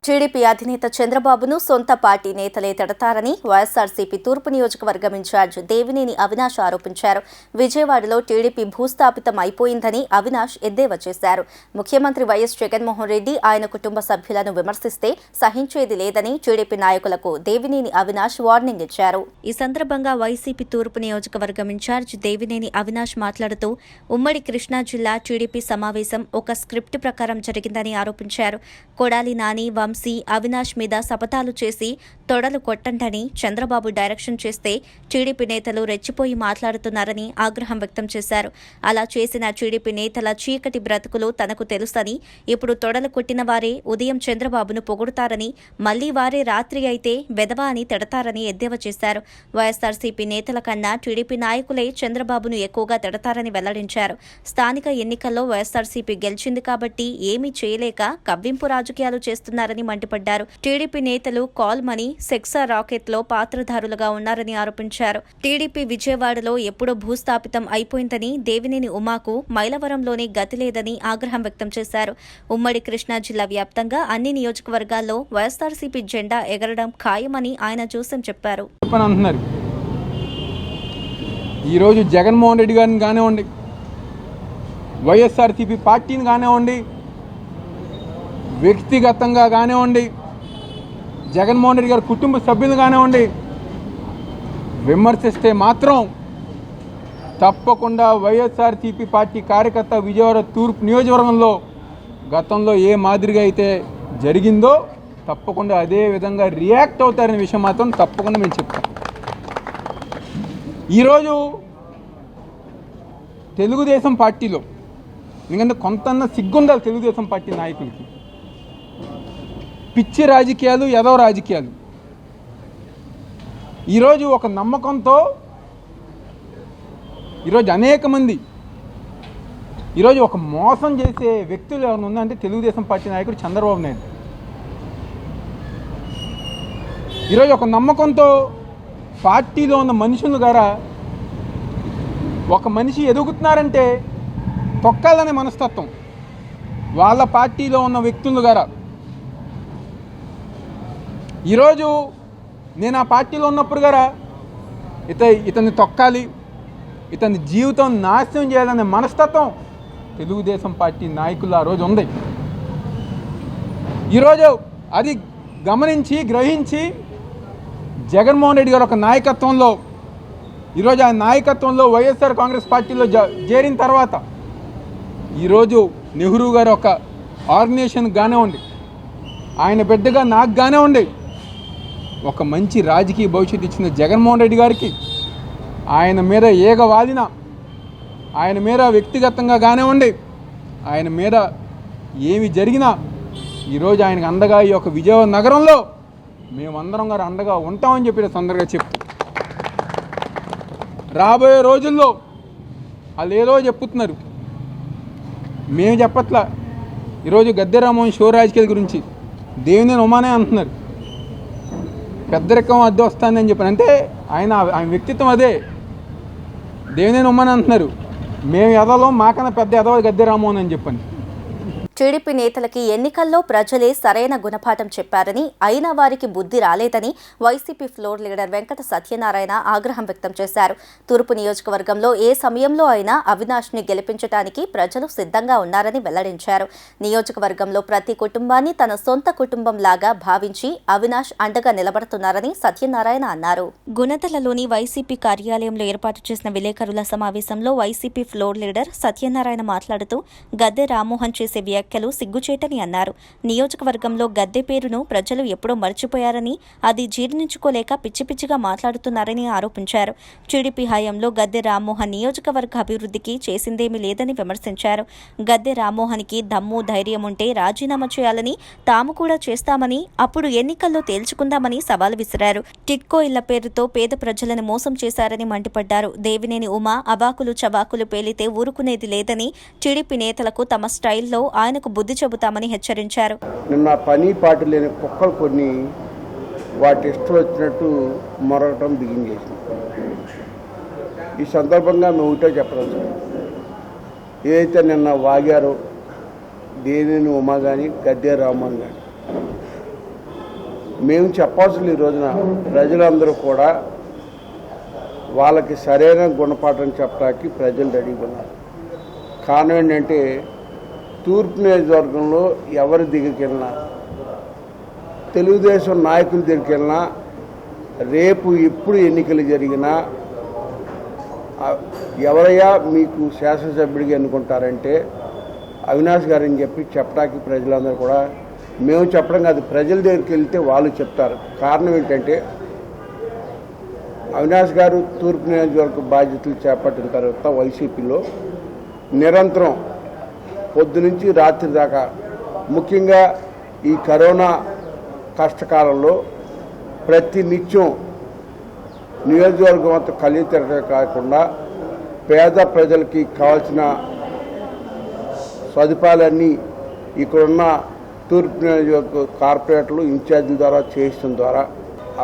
టీడీపీ అధినేత చంద్రబాబును సొంత పార్టీ నేతలే తిడతారని వైఎస్ఆర్సీపీ తూర్పు నియోజకవర్గం ఇన్ఛార్జ్ దేవినేని అవినాష్ ఆరోపించారు. విజయవాడలో టీడీపీ భూస్థాపితం అయిపోయిందని అవినాష్ ఎద్దేవా చేశారు. ముఖ్యమంత్రి వైఎస్ జగన్మోహన్ రెడ్డి ఆయన కుటుంబ సభ్యులను విమర్శిస్తే సహించేది లేదని టీడీపీ నాయకులకు దేవినేని అవినాష్ వార్నింగ్ ఇచ్చారు. ఈ సందర్భంగా వైసీపీ తూర్పు నియోజకవర్గం ఇన్ఛార్జ్ దేవినేని అవినాష్ మాట్లాడుతూ ఉమ్మడి కృష్ణా జిల్లా టీడీపీ సమావేశం ఒక స్క్రిప్ట్ ప్రకారం జరిగిందని ఆరోపించారు. కొడాలి నాని, వంశీ, అవినాష్ మీద శపథాలు చేసి తొడలు కొట్టండని చంద్రబాబు డైరెక్షన్ చేస్తే టీడీపీ నేతలు రెచ్చిపోయి మాట్లాడుతున్నారని ఆగ్రహం వ్యక్తం చేశారు. అలా చేసిన టీడీపీ నేతల చీకటి బ్రతుకులు తనకు తెలుసని, ఇప్పుడు తొడలు కొట్టిన వారే ఉదయం చంద్రబాబును పొగుడుతారని, మళ్లీ వారే రాత్రి అయితే వెధవా అని తిడతారని ఎద్దేవా చేశారు. వైఎస్ఆర్సీపీ నేతల కన్నా టీడీపీ నాయకులే చంద్రబాబును ఎక్కువగా తిడతారని వెల్లడించారు. స్థానిక ఎన్నికల్లో వైఎస్ఆర్సీపీ గెలిచింది కాబట్టి ఏమీ చేయలేక కవ్వింపు రాజకీయాలు చేస్తున్నారని మండిపడ్డారు. టీడీపీ నేతలు కాల్ మనీ, సెక్సా రాకెట్లో పాత్రధారులుగా ఉన్నారని ఆరోపించారు. టీడీపీ విజయవాడలో ఎప్పుడో భూస్థాపితం అయిపోయిందని, దేవినేని ఉమాకు మైలవరంలోనే గతి లేదని ఆగ్రహం వ్యక్తం చేశారు. ఉమ్మడి కృష్ణా జిల్లా వ్యాప్తంగా అన్ని నియోజకవర్గాల్లో వైఎస్ఆర్సీపీ జెండా ఎగరడం ఖాయమని ఆయన జోస్యం చెప్పారు. ఈరోజు జగన్మోహన్ రెడ్డి గారిని కానివ్వండి, వైఎస్ఆర్సీపీ పార్టీని కానివ్వండి, వ్యక్తిగతంగా కానివ్వండి, జగన్మోహన్ రెడ్డి గారి కుటుంబ సభ్యులు కానివ్వండి, విమర్శిస్తే మాత్రం తప్పకుండా వైఎస్ఆర్సీపీ పార్టీ కార్యకర్త విజయవాడ తూర్పు నియోజకవర్గంలో గతంలో ఏ మాదిరిగా అయితే జరిగిందో తప్పకుండా అదే విధంగా రియాక్ట్ అవుతారనే విషయం మాత్రం తప్పకుండా మేము చెప్తాం. ఈరోజు తెలుగుదేశం పార్టీలో ఎందుకంటే కొంత సిగ్గుండాలి తెలుగుదేశం పార్టీ నాయకులకి. పిచ్చి రాజకీయాలు, ఎదవ రాజకీయాలు. ఈరోజు ఒక నమ్మకంతో ఈరోజు అనేక మంది ఈరోజు ఒక మోసం చేసే వ్యక్తులు ఎవరు ఉందంటే తెలుగుదేశం పార్టీ నాయకుడు చంద్రబాబు నాయుడు. ఈరోజు ఒక నమ్మకంతో పార్టీలో ఉన్న మనుషుల ద్వారా ఒక మనిషి ఎదుగుతున్నారంటే తొక్కాలనే మనస్తత్వం వాళ్ళ పార్టీలో ఉన్న వ్యక్తుల ద్వారా. ఈరోజు నేను ఆ పార్టీలో ఉన్నప్పుడు గారా ఇతన్ని తొక్కాలి, ఇతని జీవితం నాశనం చేయాలనే మనస్తత్వం తెలుగుదేశం పార్టీ నాయకులు ఆ రోజు ఉంది. ఈరోజు అది గమనించి గ్రహించి జగన్మోహన్ రెడ్డి గారు ఒక నాయకత్వంలో, ఈరోజు ఆ నాయకత్వంలో వైఎస్ఆర్ కాంగ్రెస్ పార్టీలో చేరిన తర్వాత ఈరోజు నెహ్రూ గారు ఒక ఆర్గనైజేషన్ కానివ్వండి, ఆయన బిడ్డగా నాకు కానివ్వండి, ఒక మంచి రాజకీయ భవిష్యత్తు ఇచ్చిన జగన్మోహన్ రెడ్డి గారికి ఆయన మీద ఏగ వాదిన, ఆయన మీద వ్యక్తిగతంగా కానివ్వండి, ఆయన మీద ఏమి జరిగినా ఈరోజు ఆయనకు అండగా ఈ యొక్క విజయవాడ నగరంలో మేమందరం గారు అండగా ఉంటామని చెప్పి తొందరగా చెప్తూ, రాబోయే రోజుల్లో వాళ్ళు ఏదో చెప్పుతున్నారు, మేము చెప్పట్లా. ఈరోజు గద్దె రామ్మోహన్ షో రాజకీయాల గురించి దేవినేని ఉమానే అంటున్నారు, పెద్దరికం అద్దె వస్తుందని చెప్పాను. అంటే ఆయన వ్యక్తిత్వం అదే. దేవినేని ఉమానే అంటున్నారు, మేము ఎదలో మాకన్నా పెద్ద ఎదవ గద్దె రామ్మోహన్ అని చెప్పండి. టీడీపీ నేతలకి ఎన్నికల్లో ప్రజలే సరైన గుణపాఠం చెప్పారని, అయినా వారికి బుద్ధి రాలేదని YCP floor leader Venkata Satyanarayana ఆగ్రహం వ్యక్తం చేశారు. తూర్పు నియోజకవర్గంలో ఏ సమయంలో అయినా అవినాష్ని గెలిపించడానికి ప్రజలు సిద్ధంగా ఉన్నారని వెల్లడించారు. నియోజకవర్గంలో ప్రతి కుటుంబాన్ని తన సొంత కుటుంబంలాగా భావించి అవినాష్ అండగా నిలబడుతున్నారని సత్యనారాయణ అన్నారు. గుణదలలోని వైసీపీ కార్యాలయంలో ఏర్పాటు చేసిన విలేకరుల సమావేశంలో వైసీపీ ఫ్లోర్ లీడర్ సత్యనారాయణ మాట్లాడుతూ గద్దె రామ్మోహన్ చేసే వ్యాఖ్యలు సిగ్గుచేటని అన్నారు. నియోజకవర్గంలో గద్దె పేరును ప్రజలు ఎప్పుడో మర్చిపోయారని, అది జీర్ణించుకోలేక పిచ్చి పిచ్చిగా మాట్లాడుతున్నారని ఆరోపించారు. టీడీపీ హయాంలో గద్దె రామ్మోహన్ నియోజకవర్గ అభివృద్ధికి చేసిందేమీ లేదని విమర్శించారు. గద్దె రామ్మోహన్కి దమ్ము ధైర్యం ఉంటే రాజీనామా చేయాలని, తాము కూడా చేస్తామని, అప్పుడు ఎన్నికల్లో తేల్చుకుందామని సవాల్ విసిరారు. టిట్కో ఇళ్ల పేరుతో పేద ప్రజలను మోసం చేశారని మండిపడ్డారు. దేవినేని ఉమా అవాకులు చవాకులు పేలితే ఊరుకునేది లేదని, టీడీపీ నేతలకు తమ స్టైల్లో ఆయనకు బుద్ధి చెబుతామని హెచ్చరించారు. నిన్న పని పాటు లేని కుక్కలు కొన్ని వాటి ఇష్టం వచ్చినట్టు మొరగటం బిగిన్ చేసింది. ఈ సందర్భంగా మేము ఒకటే చెప్పవచ్చు, ఏదైతే నిన్న వాగారో దేవినేని ఉమా కానీ గద్దె రామ్మోహన్ కానీ, మేము చెప్పాల్సిన ఈ రోజున ప్రజలందరూ కూడా వాళ్ళకి సరైన గుణపాఠం చెప్పడానికి ప్రజలు రెడీగా ఉన్నారు. కారణం ఏంటంటే తూర్పు నియోజకవర్గంలో ఎవరి దగ్గరికి వెళ్ళినా, తెలుగుదేశం నాయకుల దగ్గరికి వెళ్ళినా, రేపు ఎప్పుడు ఎన్నికలు జరిగినా ఎవరయ్యా మీకు శాసనసభ్యుడిగా ఎన్నుకుంటారంటే అవినాష్ గారని చెప్పడానికి ప్రజలందరూ కూడా, మేము చెప్పడం కాదు, ప్రజల దగ్గరికి వెళ్తే వాళ్ళు చెప్తారు. కారణం ఏంటంటే అవినాష్ గారు తూర్పు నియోజకవర్గ బాధ్యతలు చేపట్టిన తర్వాత వైసీపీలో నిరంతరం పొద్దునుంచి రాత్రి దాకా, ముఖ్యంగా ఈ కరోనా కష్టకాలంలో ప్రతి నిత్యం నియోజకవర్గం అంతా కలిగి తిరగటమే కాకుండా పేద ప్రజలకి కావాల్సిన సదుపాయాలన్నీ ఇక్కడున్న తూర్పు నియోజకవర్గ కార్పొరేటర్లు ఇన్ఛార్జీల ద్వారా చేయించడం ద్వారా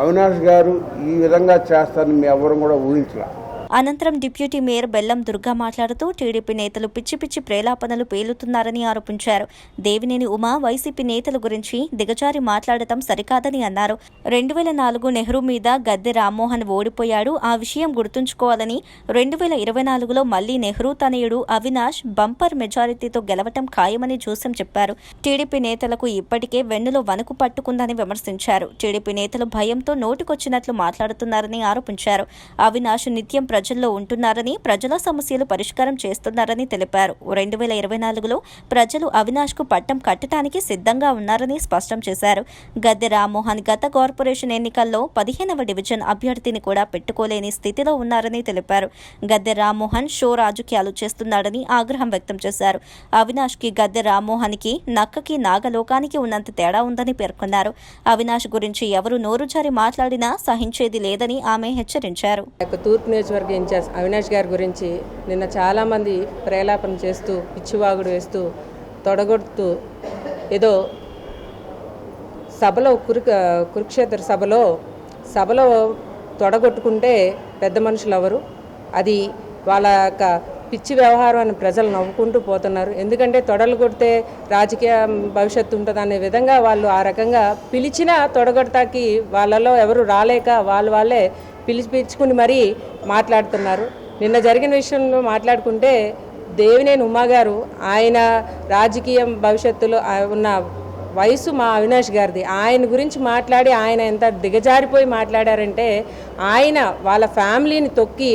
అవినాష్ గారు ఈ విధంగా చేస్తారని మేము ఎవరు కూడా ఊహించలే. అనంతరం డిప్యూటీ మేయర్ బెల్లం దుర్గా మాట్లాడుతూ టీడీపీ నేతలు పిచ్చి పిచ్చి ప్రేలాపనలు పేలుతున్నారని ఆరోపించారు. దేవినేని ఉమా వైసీపీ నేతల గురించి దిగజారి మాట్లాడటం సరికాదని అన్నారు. 2004 నెహ్రూ మీద గద్దె రామ్మోహన్ ఓడిపోయాడు, ఆ విషయం గుర్తుంచుకోవాలని, 2024లో మళ్లీ నెహ్రూ తనయుడు అవినాష్ బంపర్ మెజారిటీతో గెలవటం ఖాయమని జోస్యం చెప్పారు. టీడీపీ నేతలకు ఇప్పటికే వెన్నులో వణుకు పట్టుకుందని విమర్శించారు. టీడీపీ నేతలు భయంతో నోటికొచ్చినట్లు మాట్లాడుతున్నారని ఆరోపించారు. అవినాష్ నిత్యం ప్రజల్లో ఉంటున్నారని, ప్రజల సమస్యలు పరిష్కారం చేస్తున్నారని తెలిపారు. 2024లో ప్రజలు అవినాష్కు పట్టం కట్టడానికి సిద్ధంగా ఉన్నారని స్పష్టం చేశారు. గద్దె రామ్మోహన్ గత కార్పొరేషన్ ఎన్నికల్లో 15వ డివిజన్ అభ్యర్థిని కూడా పెట్టుకోలేని స్థితిలో ఉన్నారని తెలిపారు. గద్దె రామ్మోహన్ షో రాజకీయాలు చేస్తున్నాడని ఆగ్రహం వ్యక్తం చేశారు. అవినాష్కి గద్దె రామ్మోహన్కి నక్కకి నాగలోకానికి ఉన్నంత తేడా ఉందని పేర్కొన్నారు. అవినాష్ గురించి ఎవరు నోరుజారి మాట్లాడినా సహించేది లేదని ఆమె హెచ్చరించారు. తూర్పు నియోజకవర్గ ఇన్ఛార్జ్ అవినాష్ గారి గురించి నిన్న చాలామంది ప్రేలాపన చేస్తూ, పిచ్చివాగుడు వేస్తూ, తొడగొడుతూ, ఏదో సభలో కురుక్షేత్ర సభలో తొడగొట్టుకుంటే పెద్ద మనుషులు ఎవరు, అది వాళ్ళ యొక్క పిచ్చి వ్యవహారం అని ప్రజలు నవ్వుకుంటూ పోతున్నారు. ఎందుకంటే తొడలు కొడితే రాజకీయ భవిష్యత్తు ఉంటుంది అనే విధంగా వాళ్ళు ఆ రకంగా పిలిచిన తొడగొడతాకి వాళ్ళలో ఎవరు రాలేక వాళ్ళే పిలుచుకుని మరీ మాట్లాడుతున్నారు. నిన్న జరిగిన విషయంలో మాట్లాడుకుంటే దేవినేని ఉమా గారు ఆయన రాజకీయ భవిష్యత్తులో ఉన్న వయసు మా అవినాష్ గారిది, ఆయన గురించి మాట్లాడి ఆయన ఎంత దిగజారిపోయి మాట్లాడారంటే ఆయన వాళ్ళ ఫ్యామిలీని తొక్కి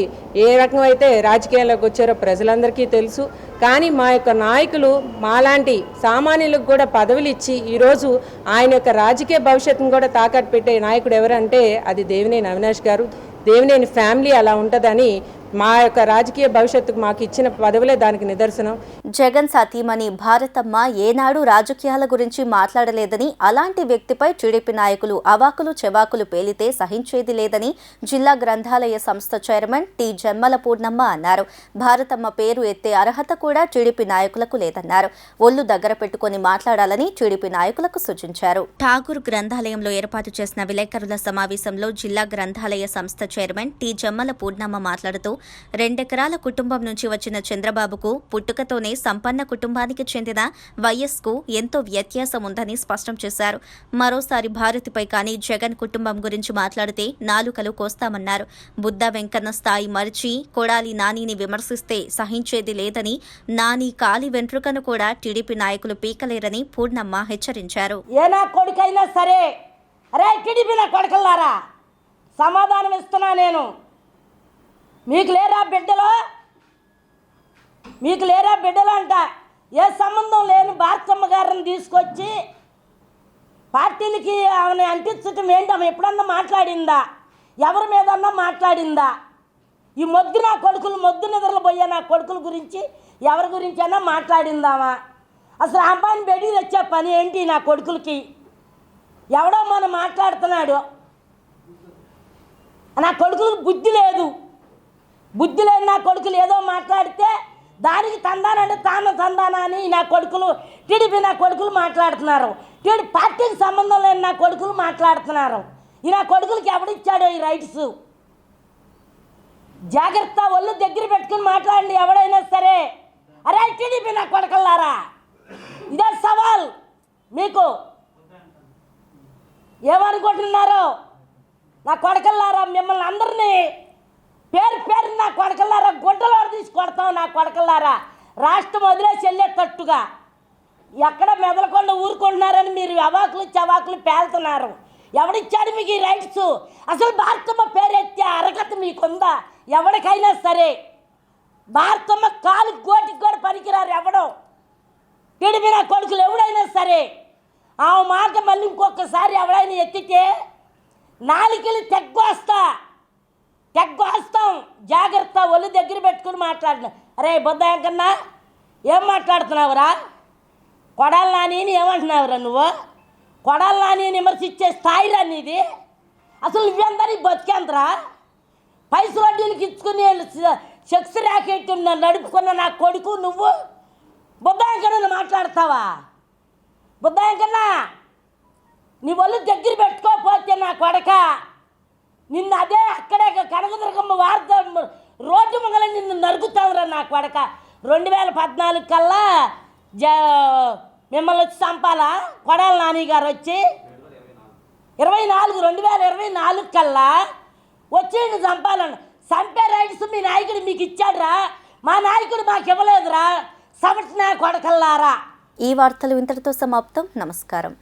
ఏ రకమైతే రాజకీయాల్లోకి వచ్చారో ప్రజలందరికీ తెలుసు. కానీ మా యొక్క నాయకులు మాలాంటి సామాన్యులకు కూడా పదవులు ఇచ్చి ఈరోజు ఆయన యొక్క రాజకీయ భవిష్యత్తును కూడా తాకట్టు పెట్టే నాయకుడు ఎవరంటే అది దేవినేని అవినాష్ గారు. దేవినేని ఫ్యామిలీ అలా ఉంటుందని మా యొక్క రాజకీయ భవిష్యత్తుకు మాకు ఇచ్చిన పదవులే దానికి నిదర్శనం. జగన్ సతీమణి భారతమ్మ ఏనాడు రాజకీయాల గురించి మాట్లాడలేదని, అలాంటి వ్యక్తిపై టీడీపీ నాయకులు అవాకులు చెవాకులు పేలితే సహించేది లేదని జిల్లా గ్రంథాలయ సంస్థ చైర్మన్ టి జమ్మల పూర్ణమ్మ అన్నారు. భారతమ్మ పేరు ఎత్తే అర్హత కూడా టీడీపీ నాయకులకు లేదన్నారు. ఒళ్ళు దగ్గర పెట్టుకుని మాట్లాడాలని టీడీపీ నాయకులకు సూచించారు. ఠాగూర్ గ్రంథాలయంలో ఏర్పాటు చేసిన విలేకరుల సమావేశంలో జిల్లా గ్రంథాలయ సంస్థ చైర్మన్ టి జమ్మల పూర్ణమ్మ మాట్లాడుతూ 2 ఎకరాల కుటుంబం నుంచి వచ్చిన చంద్రబాబుకు పుట్టుకతోనే సంపన్న కుటుంబానికి చెందిన వైఎస్కు ఎంతో వ్యత్యాసం ఉందని స్పష్టం చేశారు. మరోసారి భారతిపై కానీ జగన్ కుటుంబం గురించి మాట్లాడితే నాలుకలు కోస్తామన్నారు. బుద్ధ వెంకన్న స్థాయి మరిచి కొడాలి నానిని విమర్శిస్తే సహించేది లేదని, నాని కాలి వెంట్రుకను కూడా టీడీపీ నాయకులు పీకలేరని పూర్ణమ్మ హెచ్చరించారు. ఏనా కొడుకైనా సరే, అరే టీడీపీ నా కొడుకల్లారా సమాధానం ఇస్తున్నా నేను. మీకు లేరా బిడ్డలు అంట. ఏ సంబంధం లేని భారతమ్మ గారిని తీసుకొచ్చి పార్టీలకి ఆమెను అంటించటం ఏంటి? ఆమె ఎప్పుడన్నా మాట్లాడిందా? ఎవరి మీదన్నా మాట్లాడిందా? ఈ మొద్దు నా కొడుకులు, మొద్దు నిద్రలు పోయే నా కొడుకుల గురించి ఎవరి గురించి అయినా మాట్లాడిందామా? అసలు ఆ అబ్బాయిని బెడి తెచ్చే పని ఏంటి నా కొడుకులకి? ఎవడో మనం మాట్లాడుతున్నాడు. నా కొడుకులకు బుద్ధి లేదు. బుద్ధి లేని నా కొడుకులు ఏదో మాట్లాడితే దానికి తందానంటే తందానా అని నా కొడుకులు, టీడీపీ నా కొడుకులు మాట్లాడుతున్నారు. టీడీపీ పార్టీకి సంబంధం లేని నా కొడుకులు మాట్లాడుతున్నారు. ఈ నా కొడుకులకి ఎవడిచ్చాడో ఈ రైట్స్? జాగ్రత్త, ఒళ్ళు దగ్గర పెట్టుకుని మాట్లాడండి ఎవడైనా సరే. అరే టీడీపీ నా కొడుకులారా, ఇదే సవాల్ మీకు. ఏమనుకుంటున్నారో నా కొడుకులారా? మిమ్మల్ని అందరినీ పేరు నా కొడకల్లారా గుడ్డలో తీసి కొడతాం. నా కొడకల్లారా రాష్ట్రం వదిలేసి వెళ్ళేటట్టుగా ఎక్కడ మెదలకుండా ఊరుకుంటున్నారని మీరు అవాకులు చవాకులు పేలుతున్నారు. ఎవడిచ్చాడు మీకు ఈ రైట్స్? అసలు భారతమ్మ పేరెత్తే అర్హత మీకుందా? ఎవరికైనా సరే భారతమ్మ కాలు గోటికి కూడా పనికిరారు ఎవడో. టీడీపీ నా కొడుకులు ఎవడైనా సరే ఆ మాట మళ్ళీ ఇంకొకసారి ఎవడైనా ఎత్తితే నాలుకలు తెగ్గొస్తాం. జాగ్రత్త, ఒళ్ళు దగ్గర పెట్టుకుని మాట్లాడిన. అరే బొద్దాయంకన్నా ఏం మాట్లాడుతున్నావురా? కొడాలి నాని ఏమంటున్నావురా నువ్వు? కొడాలి నాని విమర్శించే స్థాయిరా నీది? అసలు నువ్వెందరి బతికేంతరా? పైసలు వడ్డీలకు ఇచ్చుకుని సెక్స్ ర్యాకెట్ నడుపుకున్న నా కొడుకు నువ్వు బొద్దాయంకన్నా మాట్లాడతావా? బొద్దాయంకన్నా నీ ఒళ్ళు దగ్గర పెట్టుకోకపోతే నా కొడక నిన్ను అదే అక్కడే కనకదుర్గమ్మ వార్త రోడ్డు మొగల నిన్ను నరుకుతావురా నా కొడక. 2014 కల్లా మిమ్మల్ని వచ్చి చంపాలా? కొడాలి నాని గారు వచ్చి 2024 కల్లా వచ్చి చంపాలన్న. చంపే రైట్స్ మీ నాయకుడు మీకు ఇచ్చాడురా, మా నాయకుడు మాకు ఇవ్వలేదురా. సమటి నా కొడకల్లారా. ఈ వార్తలు ఇంతటితో సమాప్తం. నమస్కారం.